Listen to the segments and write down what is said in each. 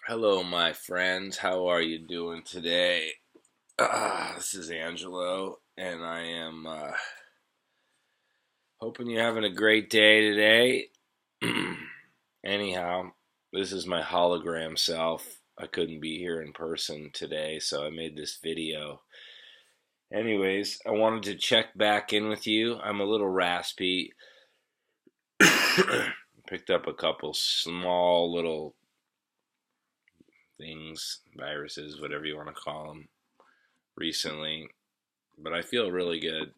Hello, my friends. How are you doing today? This is Angelo, and I am hoping you're having a great day today. Anyhow, this is my hologram self. I couldn't be here in person today, so I made this video. Anyways, I wanted to check back in with you. I'm a little raspy. Picked up a couple small little things, viruses, whatever you want to call them, recently, but I feel really good.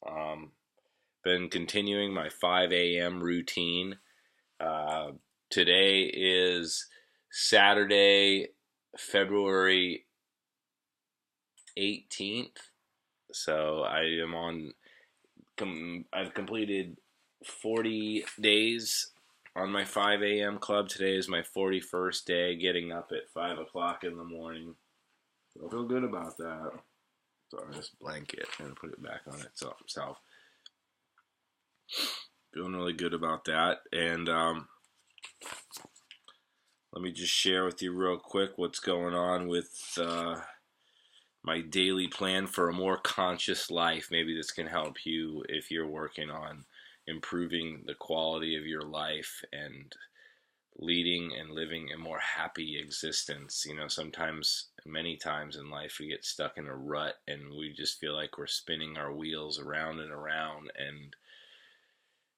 Um, Been continuing my 5 a.m. routine. Uh, Today is Saturday, February 18th. So I am on. I've completed 40 days on my 5 a.m. club. Today is my 41st day, getting up at 5 o'clock in the morning. I feel good about that. So I just blanket and put it back on itself. Feeling really good about that. And let me just share with you real quick what's going on with my daily plan for a more conscious life. Maybe this can help you if you're working on improving the quality of your life and leading and living a more happy existence. You know, sometimes, many times in life, we get stuck in a rut and we just feel like we're spinning our wheels around and around, and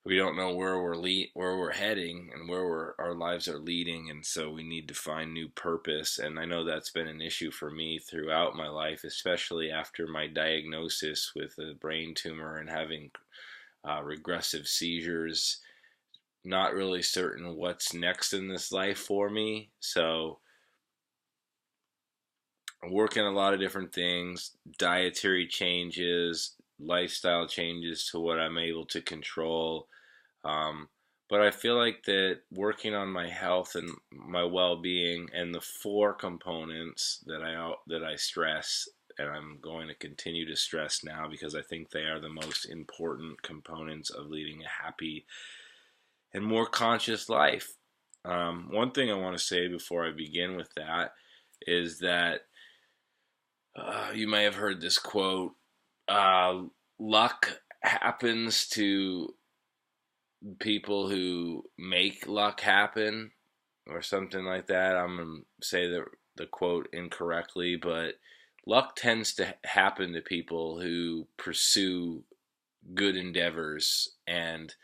we don't know where we're heading and where our lives are leading, and so we need to find new purpose. And I know that's been an issue for me throughout my life, especially after my diagnosis with a brain tumor and having regressive seizures. Not really certain what's next in this life for me, so I'm working a lot of different things, dietary changes, lifestyle changes to what I'm able to control. Um, but I feel like that working on my health and my well-being and the four components that I stress, and I'm going to continue to stress now because I think they are the most important components of leading a happy and more conscious life. One thing I want to say before I begin with that is that you may have heard this quote: "Luck happens to people who make luck happen," or something like that. I'm going to say the quote incorrectly, but luck tends to happen to people who pursue good endeavors, and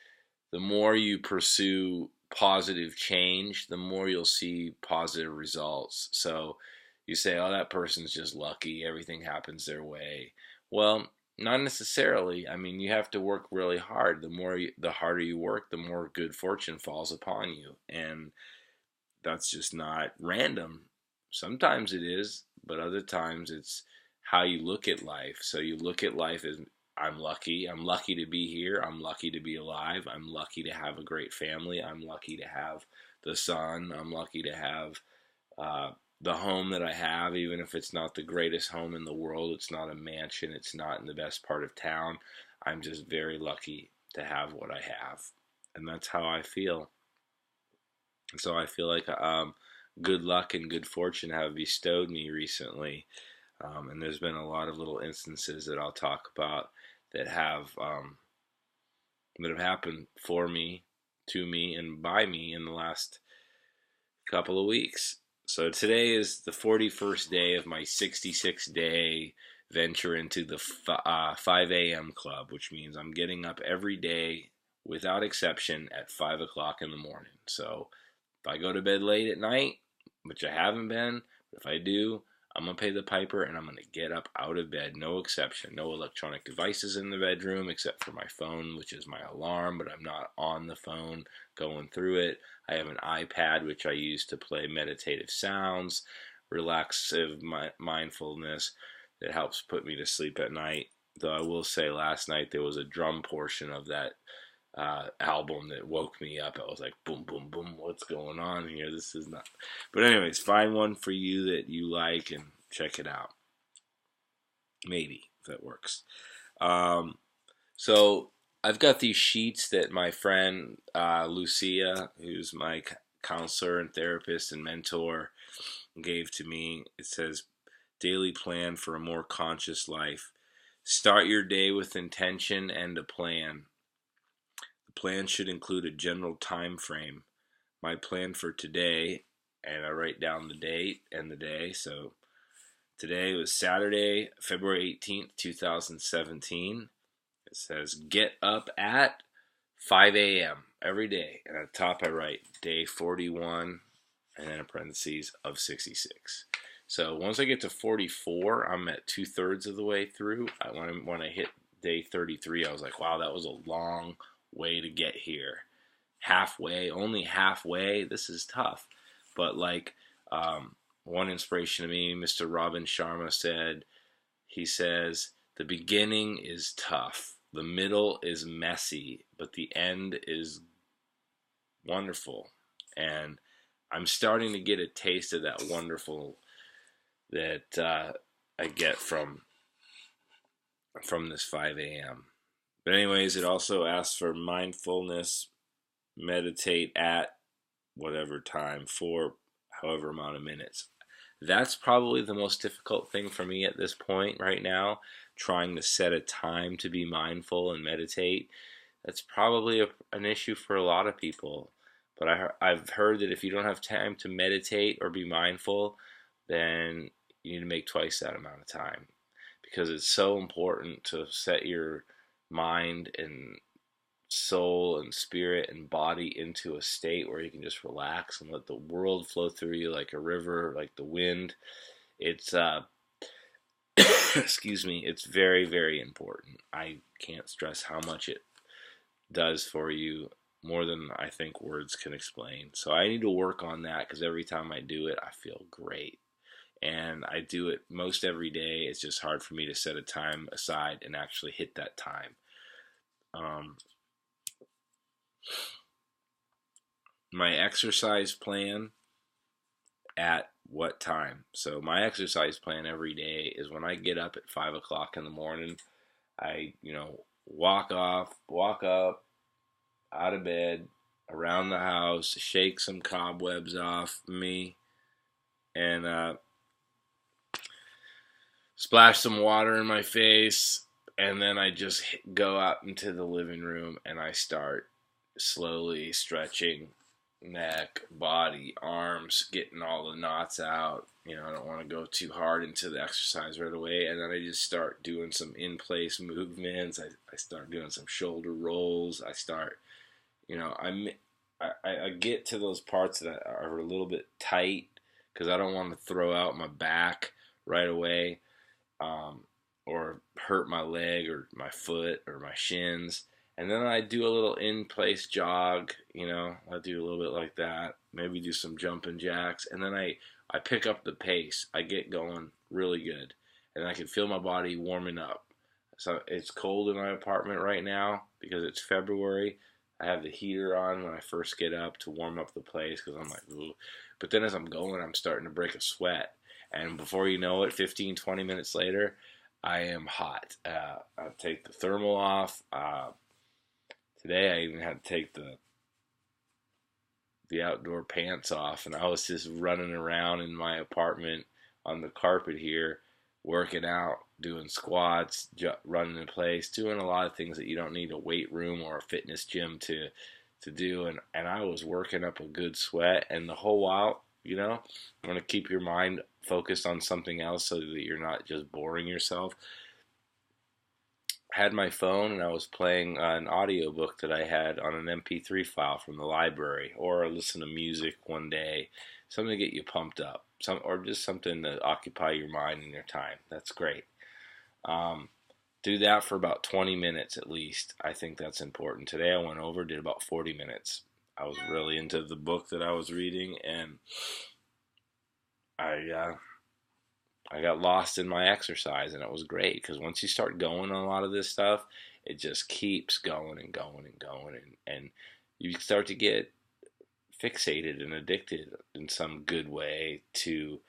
the more you pursue positive change, the more you'll see positive results. So you say, oh, that person's just lucky, everything happens their way. Well, not necessarily. I mean, you have to work really hard. The harder you work, the more good fortune falls upon you. And that's just not random. Sometimes it is, but other times it's how you look at life. So you look at life as, I'm lucky. I'm lucky to be here. I'm lucky to be alive. I'm lucky to have a great family. I'm lucky to have the sun. I'm lucky to have uh, the home that I have, even if it's not the greatest home in the world. It's not a mansion. It's not in the best part of town. I'm just very lucky to have what I have. And that's how I feel. So I feel like good luck and good fortune have bestowed me recently. And there's been a lot of little instances that I'll talk about that have happened for me, to me, and by me in the last couple of weeks. So today is the 41st day of my 66-day venture into the 5 a.m. club, which means I'm getting up every day without exception at 5 o'clock in the morning. So if I go to bed late at night, which I haven't been, but if I do, I'm going to pay the piper and I'm going to get up out of bed. No exception. No electronic devices in the bedroom except for my phone, which is my alarm, but I'm not on the phone going through it. I have an iPad, which I use to play meditative sounds, relaxive mindfulness that helps put me to sleep at night. Though I will say last night there was a drum portion of that album that woke me up. I was like, boom, boom, boom, what's going on here? This is not. But anyways, find one for you that you like and check it out. Maybe, if that works. So I've got these sheets that my friend Lucia, who's my counselor and therapist and mentor gave to me. It says, daily plan for a more conscious life. Start your day with intention and a plan. The plan should include a general time frame. My plan for today, and I write down the date and the day. So today was Saturday, February 18th, 2017. It says, get up at 5 a.m. every day. And at the top I write day 41, and then in parentheses, of 66. So once I get to 44, I'm at 2/3 of the way through. When I hit day 33, I was like, wow, that was a long way to get here. Halfway, only halfway. This is tough. But like one inspiration to me, Mr. Robin Sharma said, he says, the beginning is tough. The middle is messy, but the end is wonderful. And I'm starting to get a taste of that wonderful that I get from this 5 a.m. But anyways, it also asks for mindfulness, meditate at whatever time for however amount of minutes. That's probably the most difficult thing for me at this point right now, trying to set a time to be mindful and meditate. That's probably an issue for a lot of people. But I've heard that if you don't have time to meditate or be mindful, then you need to make twice that amount of time, because it's so important to set your mind and soul and spirit and body into a state where you can just relax and let the world flow through you like a river, like the wind. It's excuse me, it's very, very important. I can't stress how much it does for you, more than I think words can explain. So I need to work on that, because every time I do it, I feel great. And I do it most every day. It's just hard for me to set a time aside and actually hit that time. My exercise plan, at what time? So my exercise plan every day is when I get up at 5 o'clock in the morning, I, walk up, out of bed, around the house, shake some cobwebs off me, and splash some water in my face, and then I just go out into the living room and I start slowly stretching neck, body, arms, getting all the knots out. I don't want to go too hard into the exercise right away, and then I just start doing some in-place movements. I start doing some shoulder rolls. I start, I get to those parts that are a little bit tight, because I don't want to throw out my back right away, or hurt my leg or my foot or my shins. And then I do a little in-place jog, I do a little bit like that, maybe do some jumping jacks, and then I pick up the pace. I get going really good, and I can feel my body warming up. So it's cold in my apartment right now because it's February. I have the heater on when I first get up to warm up the place, because I'm like, ooh. But then as I'm going, I'm starting to break a sweat. And before you know it, 15, 20 minutes later, I am hot. I take the thermal off. Today I even had to take the outdoor pants off, and I was just running around in my apartment on the carpet here, working out, doing squats, running in place, doing a lot of things that you don't need a weight room or a fitness gym to do, and I was working up a good sweat, and the whole while, you want to keep your mind focused on something else so that you're not just boring yourself. I had my phone and I was playing an audiobook that I had on an MP3 file from the library, or listen to music one day, something to get you pumped up, or just something to occupy your mind and your time. That's great. Do that for about 20 minutes at least. I think that's important. Today I went over, did about 40 minutes. I was really into the book that I was reading, and I got lost in my exercise, and it was great, because once you start going on a lot of this stuff, it just keeps going and going and going, and you start to get fixated and addicted in some good way to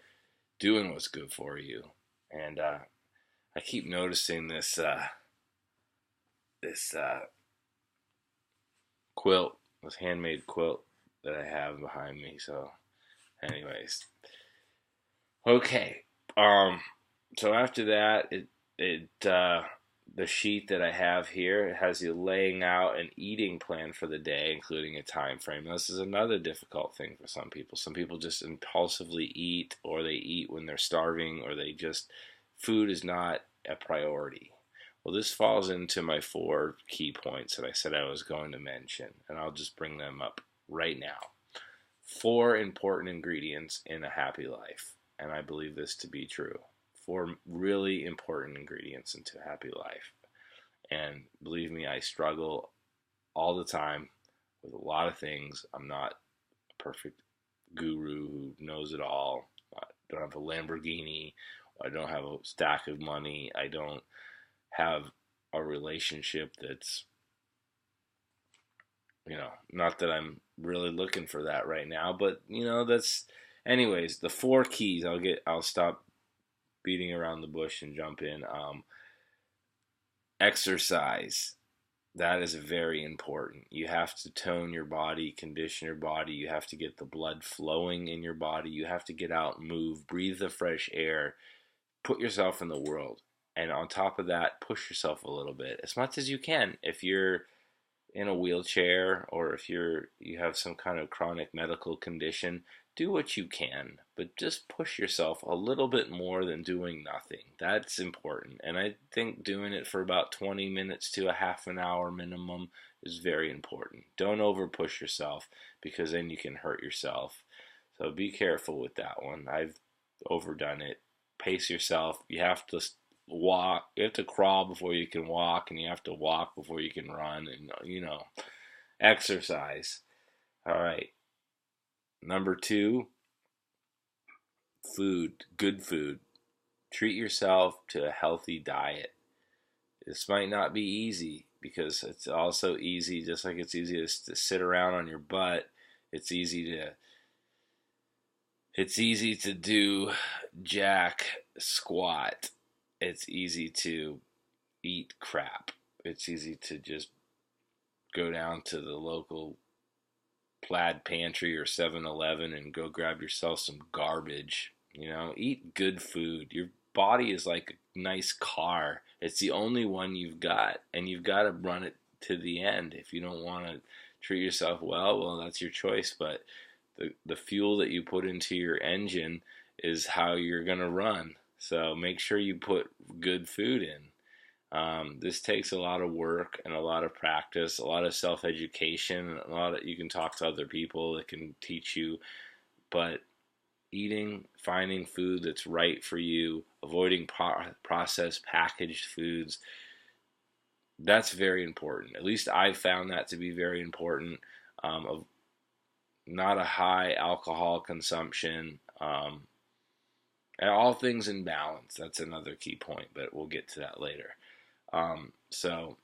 doing what's good for you. And I keep noticing this quilt, this handmade quilt that I have behind me. So, anyways, okay. So after that, the sheet that I have here, it has you laying out an eating plan for the day, including a time frame. Now, this is another difficult thing for some people. Some people just impulsively eat, or they eat when they're starving, or food is not a priority. Well, this falls into my 4 key points that I said I was going to mention, and I'll just bring them up right now. 4 important ingredients in a happy life, and I believe this to be true. 4 really important ingredients into a happy life. And believe me, I struggle all the time with a lot of things. I'm not a perfect guru who knows it all. I don't have a Lamborghini. I don't have a stack of money. I don't have a relationship that's, not that I'm really looking for that right now, but anyways, the 4 keys. I'll stop beating around the bush and jump in. Exercise. That is very important. You have to tone your body, condition your body. You have to get the blood flowing in your body. You have to get out, move, breathe the fresh air, put yourself in the world. And on top of that, push yourself a little bit as much as you can. If you're in a wheelchair, or if you have some kind of chronic medical condition, do what you can, but just push yourself a little bit more than doing nothing. That's important. And I think doing it for about 20 minutes to a half an hour minimum is very important. Don't over push yourself, because then you can hurt yourself. So be careful with that one. I've overdone it. Pace yourself. You have to walk. You have to crawl before you can walk, and you have to walk before you can run, and exercise. All right. Number 2, food, good food. Treat yourself to a healthy diet. This might not be easy, because it's also easy, just like it's easy to sit around on your butt. It's easy to do jack squat. It's easy to eat crap. It's easy to just go down to the local Plaid Pantry or 7-Eleven and go grab yourself some garbage. Eat good food. Your body is like a nice car. It's the only one you've got, and you've got to run it to the end. If you don't want to treat yourself well, that's your choice, but the fuel that you put into your engine is how you're going to run. So make sure you put good food in. This takes a lot of work and a lot of practice, a lot of self-education, you can talk to other people that can teach you, but finding food that's right for you, avoiding processed packaged foods, that's very important. At least I found that to be very important. Of not a high alcohol consumption, and all things in balance. That's another key point, but we'll get to that later. So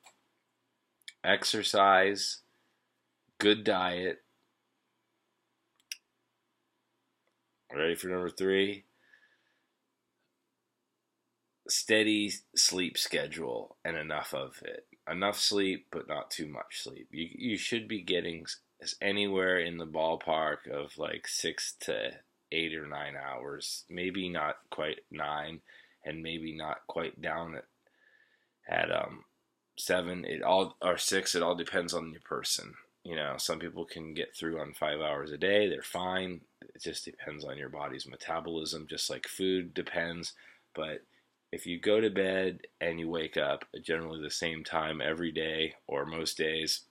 exercise, good diet. Ready for number 3? Steady sleep schedule and enough of it. Enough sleep, but not too much sleep. You should be getting anywhere in the ballpark of like 6 to 8 or 9 hours. Maybe not quite 9, and maybe not quite down at 7, or 6. It all depends on your person. Some people can get through on 5 hours a day. They're fine. It just depends on your body's metabolism, just like food depends. But if you go to bed and you wake up at generally the same time every day, or most days,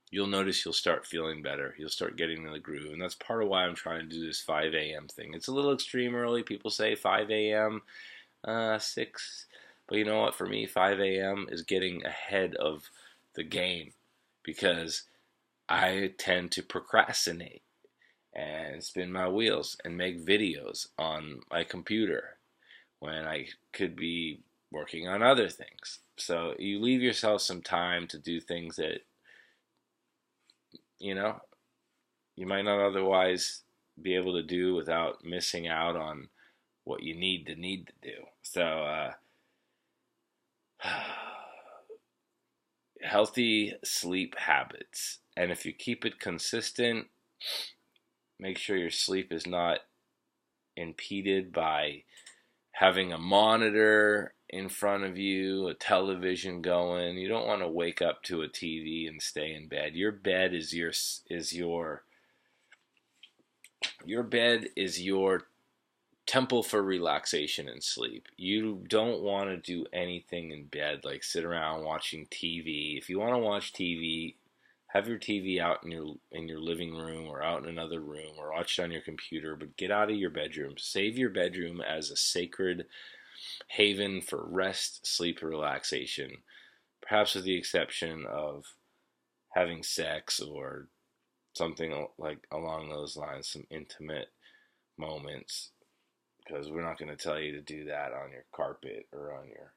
you'll notice you'll start feeling better. You'll start getting in the groove. And that's part of why I'm trying to do this 5 a.m. thing. It's a little extreme early. People say 5 a.m., 6. But you know what? For me, 5 a.m. is getting ahead of the game, because I tend to procrastinate and spin my wheels and make videos on my computer when I could be working on other things. So you leave yourself some time to do things that, you might not otherwise be able to do without missing out on what you need to do. So, healthy sleep habits. And if you keep it consistent, make sure your sleep is not impeded by having a monitor in front of you, a television going. You don't want to wake up to a TV and stay in bed. Your bed is your temple for relaxation and sleep. You don't want to do anything in bed like sit around watching TV. If you want to watch TV, have your TV out in your living room or out in another room or watch it on your computer, but get out of your bedroom. Save your bedroom as a sacred haven for rest, sleep, and relaxation. Perhaps with the exception of having sex or something like along those lines, some intimate moments, because we're not going to tell you to do that on your carpet or on your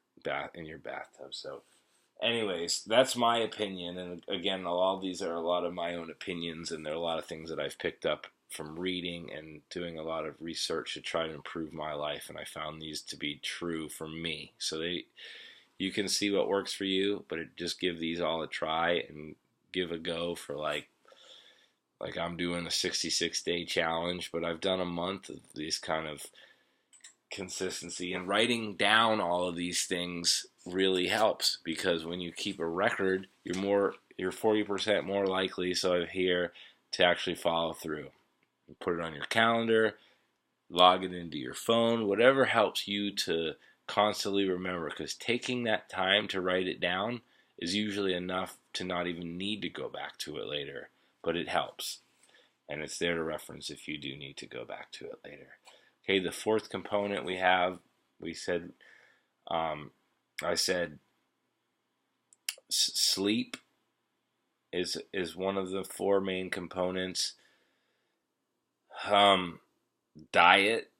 in your bathtub. So anyways, that's my opinion, and again, all these are a lot of my own opinions, and there are a lot of things that I've picked up from reading and doing a lot of research to try to improve my life, and I found these to be true for me. So you can see what works for you, but just give these all a try and give a go for like I'm doing a 66-day challenge, but I've done a month of these kind of consistency, and writing down all of these things really helps, because when you keep a record, you're 40% more likely, so I hear, to actually follow through. You put it on your calendar, log it into your phone, whatever helps you to constantly remember, because taking that time to write it down is usually enough to not even need to go back to it later, but it helps, and it's there to reference if you do need to go back to it later. Okay, the fourth component I said sleep is one of the four main components. Diet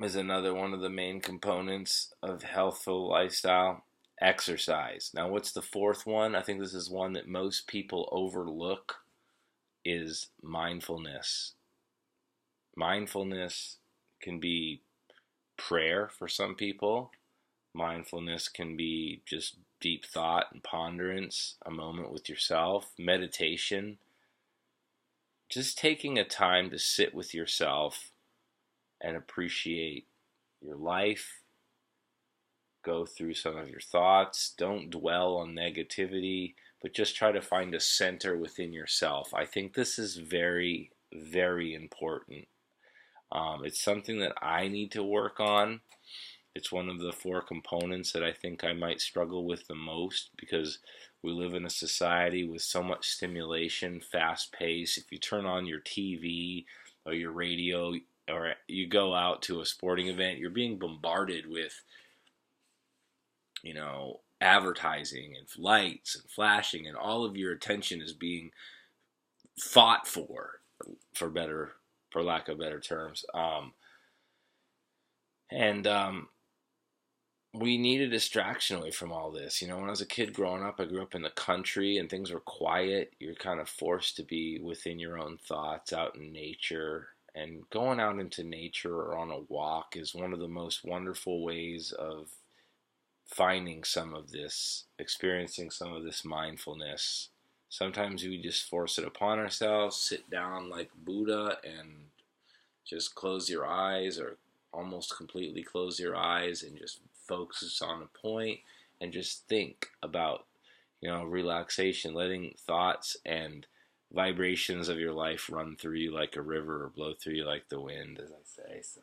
is another one of the main components of healthful lifestyle. Exercise. Now, what's the fourth one? I think this is one that most people overlook, is mindfulness. Mindfulness can be prayer for some people. Mindfulness can be just deep thought and ponderance, a moment with yourself, meditation, just taking a time to sit with yourself and appreciate your life, go through some of your thoughts, don't dwell on negativity, but just try to find a center within yourself. I think this is very, very important. It's something that I need to work on. It's one of the four components that I think I might struggle with the most, because we live in a society with so much stimulation, fast pace. If you turn on your TV or your radio or you go out to a sporting event, you're being bombarded with, advertising and lights and flashing, and all of your attention is being fought for lack of better terms. We need a distraction away from all this. When I was a kid growing up, I grew up in the country and things were quiet. You're kind of forced to be within your own thoughts, out in nature. And going out into nature or on a walk is one of the most wonderful ways of finding some of this, experiencing some of this mindfulness. Sometimes we just force it upon ourselves, sit down like Buddha and just close your eyes, or almost completely close your eyes, and just focus on a point and just think about, relaxation, letting thoughts and vibrations of your life run through you like a river or blow through you like the wind, as I say. So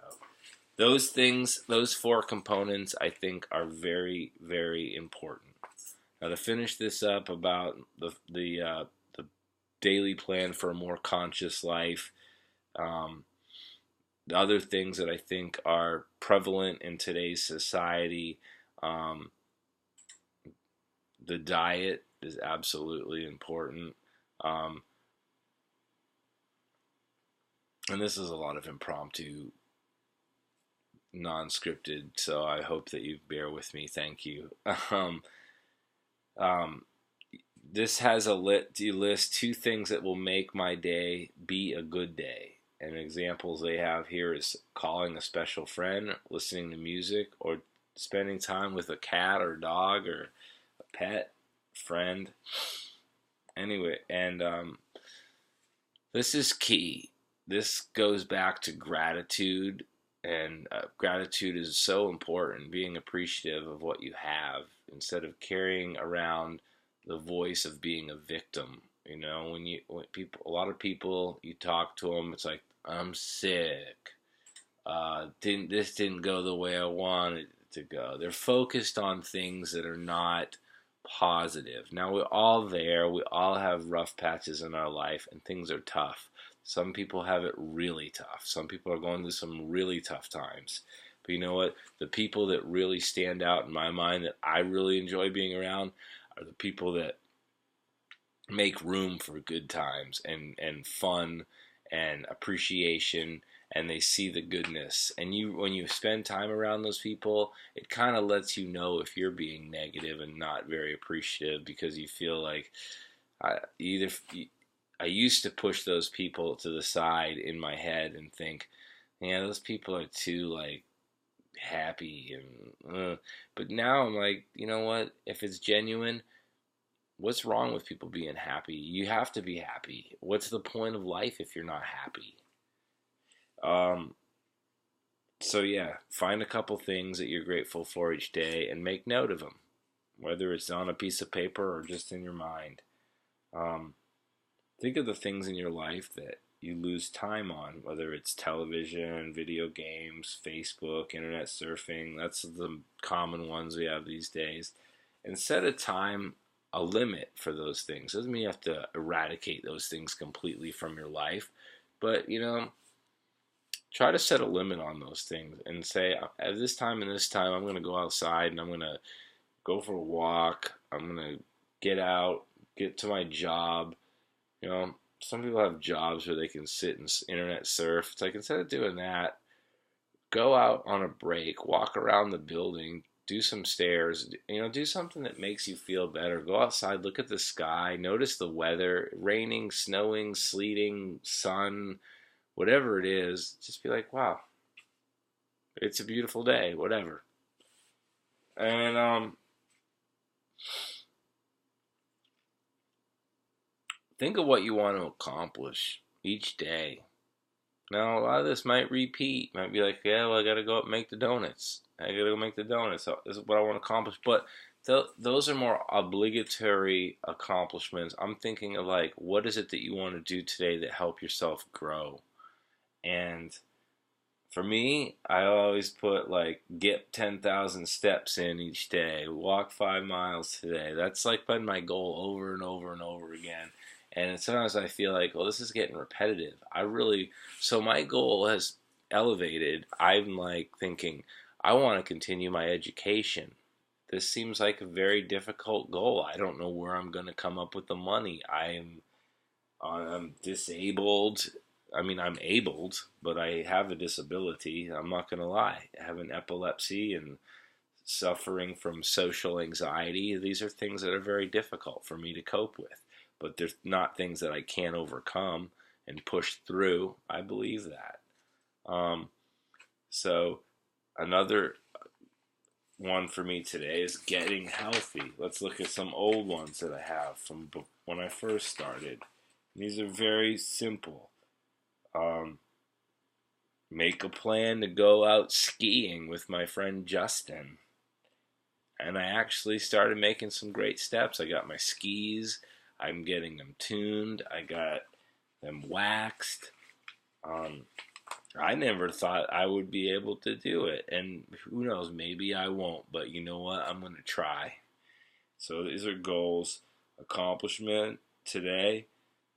those things, those four components, I think are very, very important. Now, to finish this up about the daily plan for a more conscious life, the other things that I think are prevalent in today's society, the diet is absolutely important. And this is a lot of impromptu, non-scripted, so I hope that you bear with me. Thank you. This has you list 2 things that will make my day be a good day. And examples they have here is calling a special friend, listening to music, or spending time with a cat or dog or a pet, friend. Anyway, and this is key. This goes back to gratitude, and gratitude is so important. Being appreciative of what you have instead of carrying around the voice of being a victim. You know, when people, a lot of people, you talk to them, it's like, I'm sick. Didn't go the way I wanted it to go. They're focused on things that are not positive. Now we're all there. We all have rough patches in our life, and things are tough. Some people have it really tough. Some people are going through some really tough times. But you know what? The people that really stand out in my mind that I really enjoy being around are the people that make room for good times and fun and appreciation, and they see the goodness. And you, when you spend time around those people, it kind of lets you know if you're being negative and not very appreciative, because you feel like I used to push those people to the side in my head and think, yeah, those people are too like happy and but now I'm like, you know what, if it's genuine, what's wrong with people being happy? You have to be happy. What's the point of life if you're not happy? Um, so yeah, find a couple things that you're grateful for each day and make note of them, whether it's on a piece of paper or just in your mind. Um, think of the things in your life that you lose time on, whether it's television, video games, Facebook, internet surfing. That's the common ones we have these days. And set a time, a limit for those things. Doesn't mean you have to eradicate those things completely from your life, but you know, try to set a limit on those things and say, at this time and this time, I'm going to go outside and I'm going to go for a walk. I'm going to get out, get to my job. You know, some people have jobs where they can sit and internet surf. It's like, instead of doing that, go out on a break, walk around the building, do some stairs, you know, do something that makes you feel better. Go outside, look at the sky, notice the weather, raining, snowing, sleeting, sun, whatever it is. Just be like, wow, it's a beautiful day, whatever. And think of what you want to accomplish each day. Now, a lot of this might repeat. Might be like, yeah, well, I got to go up and make the donuts. I got to go make the donuts. So this is what I want to accomplish. But those are more obligatory accomplishments. I'm thinking of like, what is it that you want to do today that help yourself grow? And for me, I always put like, get 10,000 steps in each day. Walk 5 miles today. That's like been my goal over and over and over again. And sometimes I feel like, well, this is getting repetitive. So my goal has elevated. I'm like thinking, I want to continue my education. This seems like a very difficult goal. I don't know where I'm going to come up with the money. I'm disabled. I mean, I'm abled, but I have a disability. I'm not going to lie. I have an epilepsy and suffering from social anxiety. These are things that are very difficult for me to cope with, but they're not things that I can't overcome and push through. I believe that. So another one for me today is getting healthy. Let's look at some old ones that I have from when I first started. These are very simple. Make a plan to go out skiing with my friend Justin. And I actually started making some great steps. I got my skis. I'm getting them tuned. I got them waxed. I never thought I would be able to do it. And who knows, maybe I won't. But you know what? I'm going to try. So these are goals. Accomplishment today.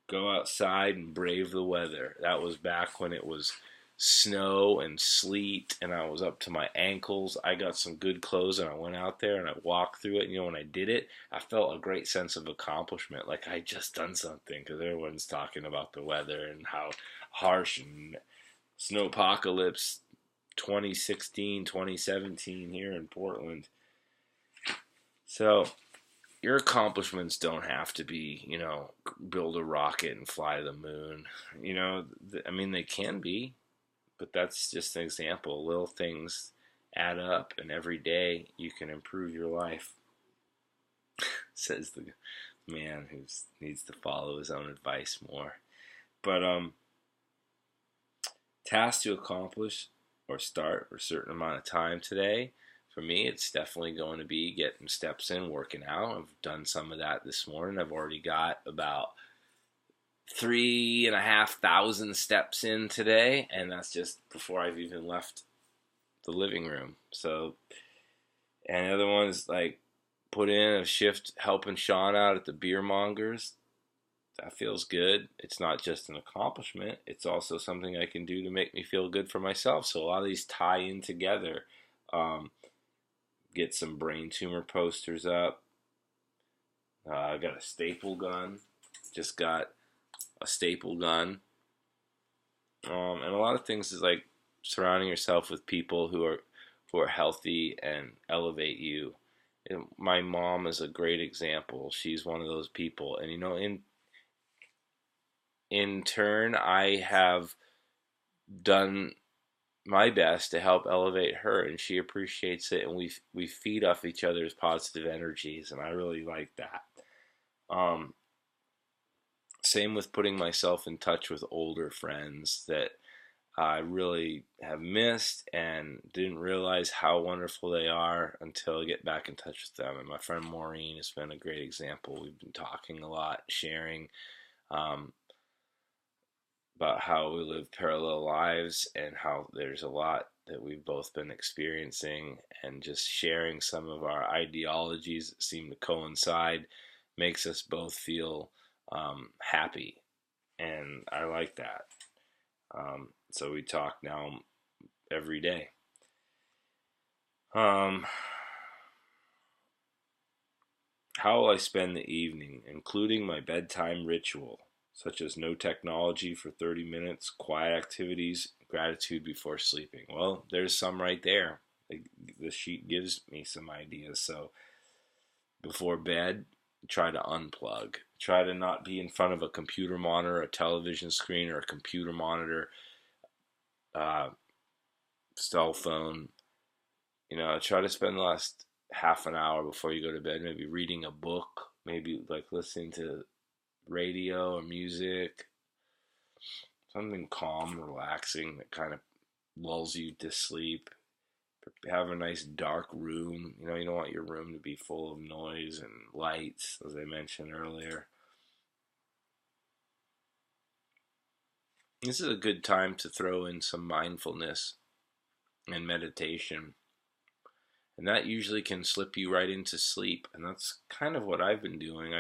Go outside and brave the weather. That was back when it was snow and sleet and I was up to my ankles. I got some good clothes and I went out there and I walked through it. And, you know, when I did it, I felt a great sense of accomplishment, like I just done something, because everyone's talking about the weather and how harsh and snowpocalypse 2016, 2017 here in Portland. So your accomplishments don't have to be, you know, build a rocket and fly to the moon. You know, I mean, they can be, but that's just an example. Little things add up, and every day you can improve your life. Says the man who needs to follow his own advice more. But task to accomplish or start for a certain amount of time today. For me, it's definitely going to be getting steps in, working out. I've done some of that this morning. I've already got about 3,500 steps in today, and that's just before I've even left the living room. So, and the other one is like put in a shift helping Sean out at the beer mongers. That feels good. It's not just an accomplishment, it's also something I can do to make me feel good for myself. So a lot of these tie in together. Get some brain tumor posters up. I got a staple gun. Just got a staple gun. And a lot of things is like surrounding yourself with people who are healthy and elevate you. And my mom is a great example. She's one of those people, and in turn, I have done my best to help elevate her, and she appreciates it, and we feed off each other's positive energies, and I really like that. Same with putting myself in touch with older friends that I really have missed and didn't realize how wonderful they are until I get back in touch with them. And my friend Maureen has been a great example. We've been talking a lot, sharing about how we live parallel lives and how there's a lot that we've both been experiencing, and just sharing some of our ideologies that seem to coincide makes us both feel happy, and I like that. So we talk now every day. How will I spend the evening, including my bedtime ritual, such as no technology for 30 minutes, quiet activities, gratitude before sleeping? Well, there's some right there. The sheet gives me some ideas. So before bed, try to unplug. Try to not be in front of a computer monitor, a television screen, or a computer monitor, cell phone. Try to spend the last half an hour before you go to bed maybe reading a book, maybe like listening to radio or music, something calm, relaxing that kind of lulls you to sleep. Have a nice dark room. You don't want your room to be full of noise and lights, as I mentioned earlier. This is a good time to throw in some mindfulness and meditation. And that usually can slip you right into sleep. And that's kind of what I've been doing.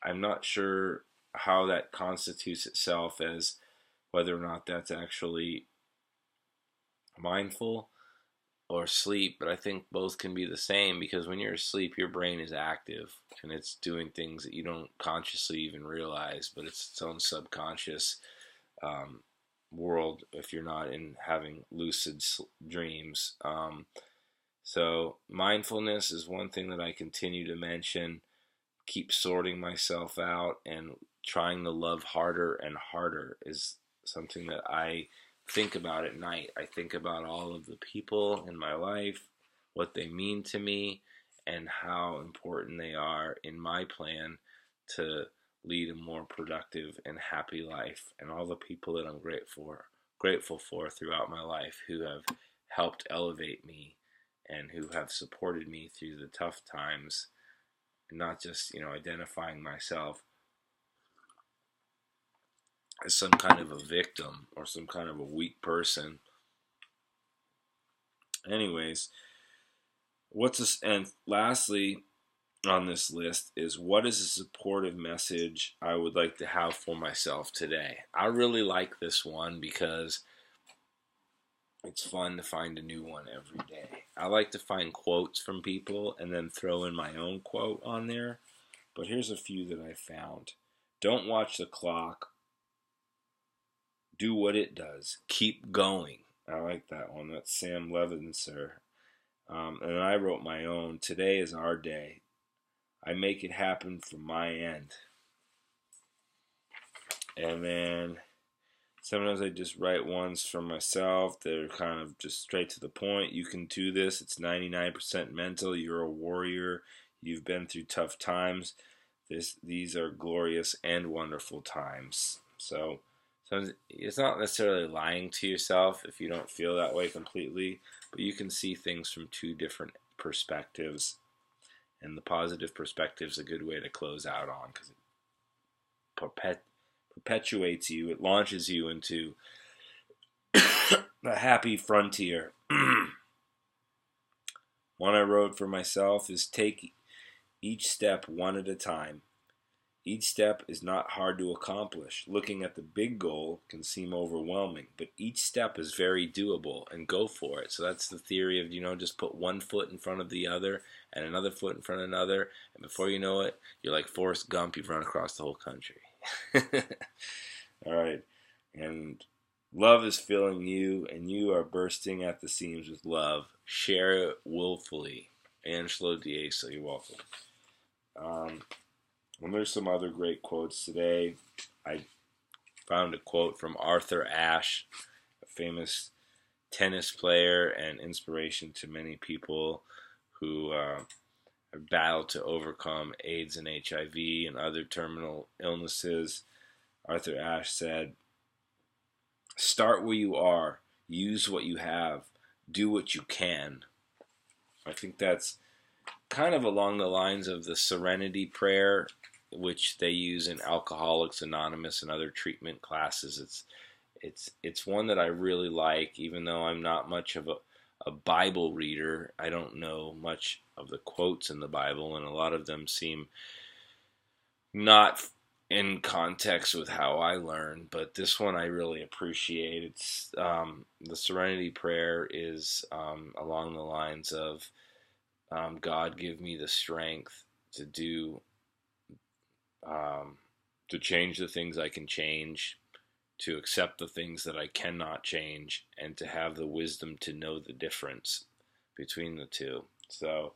I'm not sure how that constitutes itself as whether or not that's actually mindful or sleep, but I think both can be the same, because when you're asleep, your brain is active and it's doing things that you don't consciously even realize, but it's its own subconscious world if you're not in having lucid dreams. So mindfulness is one thing that I continue to mention. Keep sorting myself out, and trying to love harder and harder is something that I think about at night. I think about all of the people in my life, what they mean to me, and how important they are in my plan to lead a more productive and happy life, and all the people that I'm grateful for throughout my life who have helped elevate me and who have supported me through the tough times, and not just, identifying myself as some kind of a victim or some kind of a weak person. Anyways, and lastly on this list is, what is a supportive message I would like to have for myself today? I really like this one because it's fun to find a new one every day. I like to find quotes from people and then throw in my own quote on there. But here's a few that I found. Don't watch the clock. Do what it does. Keep going. I like that one. That's Sam Levinson. And I wrote my own. Today is our day. I make it happen from my end. And then sometimes I just write ones for myself. They're kind of just straight to the point. You can do this. It's 99% mental. You're a warrior. You've been through tough times. These are glorious and wonderful times. So it's not necessarily lying to yourself if you don't feel that way completely, but you can see things from two different perspectives. And the positive perspective is a good way to close out on, because it perpetuates you. It launches you into the happy frontier. One I wrote for myself is take each step one at a time. Each step is not hard to accomplish. Looking at the big goal can seem overwhelming, but each step is very doable, and go for it. So that's the theory of, just put one foot in front of the other and another foot in front of another, and before you know it, you're like Forrest Gump, you've run across the whole country. All right. And love is filling you, and you are bursting at the seams with love. Share it willfully. Angelo, Ieso, you're welcome. And there's some other great quotes today. I found a quote from Arthur Ashe, a famous tennis player and inspiration to many people who have battled to overcome AIDS and HIV and other terminal illnesses. Arthur Ashe said, "Start where you are, use what you have, do what you can." I think that's kind of along the lines of the Serenity Prayer, which they use in Alcoholics Anonymous and other treatment classes. It's one that I really like, even though I'm not much of a Bible reader. I don't know much of the quotes in the Bible, and a lot of them seem not in context with how I learn, but this one I really appreciate. It's the Serenity Prayer is along the lines of, God, give me the strength to do, to change the things I can change, to accept the things that I cannot change, and to have the wisdom to know the difference between the two. So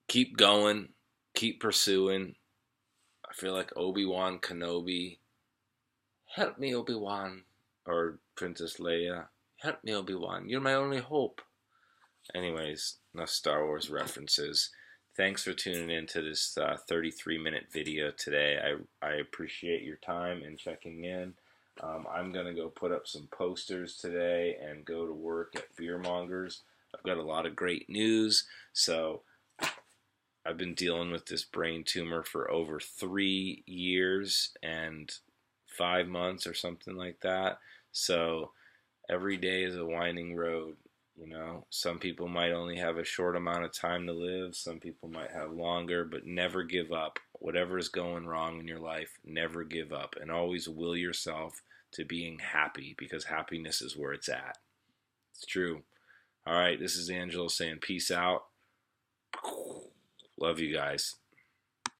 keep going, keep pursuing. I feel like Obi-Wan Kenobi, help me, Obi-Wan, or Princess Leia, help me, Obi-Wan, you're my only hope. Anyways, enough Star Wars references. Thanks for tuning in to this 33-minute video today. I appreciate your time and checking in. I'm going to go put up some posters today and go to work at Fearmongers. I've got a lot of great news. So I've been dealing with this brain tumor for over 3 years and 5 months or something like that. So every day is a winding road. Some people might only have a short amount of time to live. Some people might have longer, but never give up. Whatever is going wrong in your life, never give up. And always will yourself to being happy, because happiness is where it's at. It's true. All right, this is Angelo saying peace out. Love you guys.